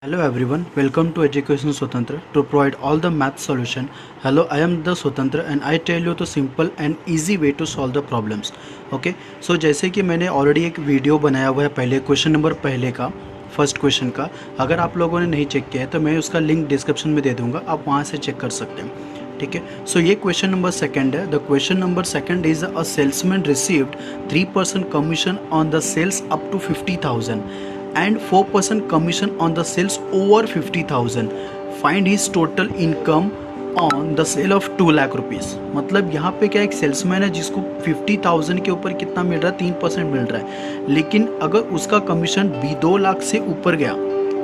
Hello everyone, welcome to Education Swatantra to provide all the math solution. Hello, I am the Swatantra and I tell you the simple and easy way to solve the problems. Okay, so जैसे कि मैंने already एक video बनाया हुआ है पहले question number पहले का फर्स्ट क्वेश्चन का, अगर आप लोगों ने नहीं चेक किया है तो मैं उसका लिंक डिस्क्रिप्शन में दे दूंगा, आप वहाँ से चेक कर सकते हैं. ठीक है, सो ये क्वेश्चन नंबर सेकंड है. The question number second is a salesman received 3% commission on the sales up to 50,000 and 4% commission on the sales over 50,000. Find his total income on the sale of 2 lakh rupees. मतलब यहाँ पे क्या एक salesman है जिसको 50,000 के ऊपर कितना मिल रहा है, 3% मिल रहा है, लेकिन अगर उसका कमीशन भी 2 लाख से ऊपर गया,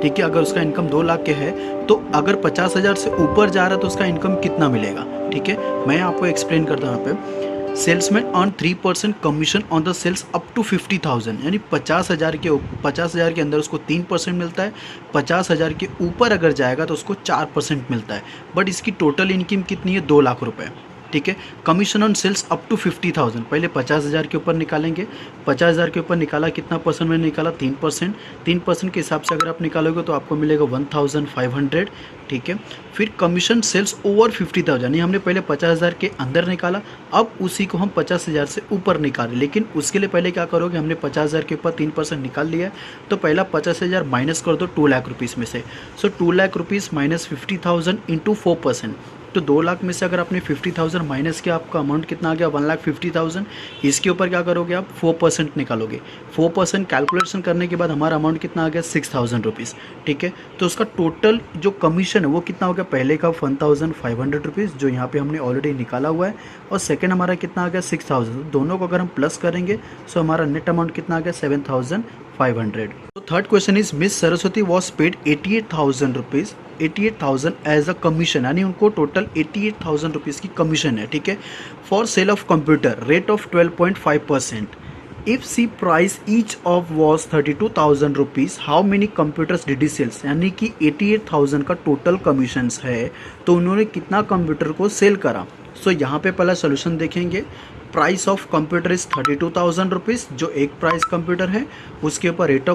ठीक है, अगर उसका इनकम 2 लाख के है तो अगर 50,000 से ऊपर जा रहा है तो उसका इनकम कितना मिलेगा. ठीक है, मैं आपको एक्सप्लेन करता हूँ यहाँ पे. Salesman on 3% commission on the sales up to 50,000, यानी 50,000 के अंदर उसको 3% मिलता है. 50,000 के ऊपर अगर जाएगा तो उसको 4% मिलता है. बट इसकी टोटल इनकम कितनी है, 2 लाख रुपए. ठीक है, commission on sales up to 50,000, पहले 50,000 के ऊपर निकालेंगे. 50,000 के ऊपर निकाला, कितना परसेंट में निकाला, 3%. 3% के हिसाब से अगर आप निकालोगे तो आपको मिलेगा 1,500. ठीक है, फिर कमीशन सेल्स ओवर 50,000, यानी हमने पहले 50,000 के अंदर निकाला, अब उसी को हम 50,000 से ऊपर निकालें. लेकिन उसके लिए पहले क्या करोगे, हमने 50,000 के ऊपर 3% निकाल लिया है तो पहला 50,000 माइनस कर दो 2 लाख रुपीज़ में से. सो 2 लाख रुपीज़ माइनस 50,000 इंटू 4%, तो 2 लाख में से अगर आपने 50,000 माइनस किया, आपका अमाउंट कितना आ गया, 1,50,000. इसके ऊपर क्या करोगे आप, 4% निकालोगे. 4% कैलकुलेशन करने के बाद हमारा अमाउंट कितना आ गया, 6,000 रुपीज़. ठीक है, तो उसका टोटल जो कमीशन है वो कितना हो गया, पहले का 1,500 रुपीज़ जो यहाँ पे हमने ऑलरेडी निकाला हुआ है, और सेकेंड हमारा कितना आ गया, 6,000. दोनों को अगर हम प्लस करेंगे सो हमारा नेट अमाउंट कितना आ गया, 7,500. तो third question is miss Saraswati was paid 88,000 rupees 88,000 as a commission, यानी उनको टोटल 88,000 रुपीज़ की कमीशन है. ठीक है, for sale of computer rate of 12.5%. If she price each of was 32,000 rupees, how many computers did he sales, यानी कि 88,000 का total commissions है तो उन्होंने कितना कंप्यूटर को सेल करा. सो यहाँ पे पहला सोल्यूशन देखेंगे. Price of computer is 32,000 rupees, जो एक प्राइस कंप्यूटर है. उसके ऊपर रेट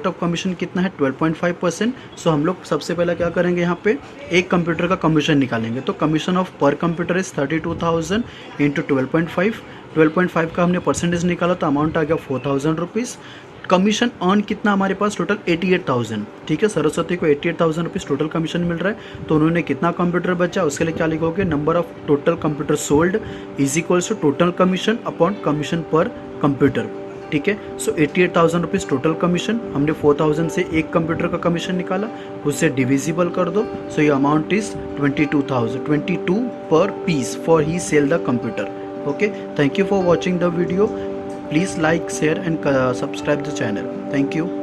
ऑफ कमीशन कितना है, 12.5%. सो हम लोग सबसे पहले क्या करेंगे, यहाँ पे एक कंप्यूटर का कमीशन निकालेंगे. तो कमीशन ऑफ पर कंप्यूटर इज़ 32,000 इंटू 12.5 का हमने परसेंटेज निकाला तो अमाउंट आ गया 4,000 रुपीज़. कमीशन अर्न कितना हमारे पास, टोटल 88,000. ठीक है, सरस्वती को 88,000 रुपीज़ टोटल कमीशन मिल रहा है, तो उन्होंने कितना कंप्यूटर बचा, उसके लिए क्या लिखोगे, number of total computer sold is equals to total commission upon commission per computer. ठीक है, सो 88,000 रुपीज़ टोटल कमीशन, हमने 4,000 से एक कंप्यूटर का कमीशन निकाला, उससे डिविजिबल कर दो. सो ये amount is 22 per piece for he sell the computer. Okay, thank you for watching the video. Please like, share and subscribe the channel. Thank you.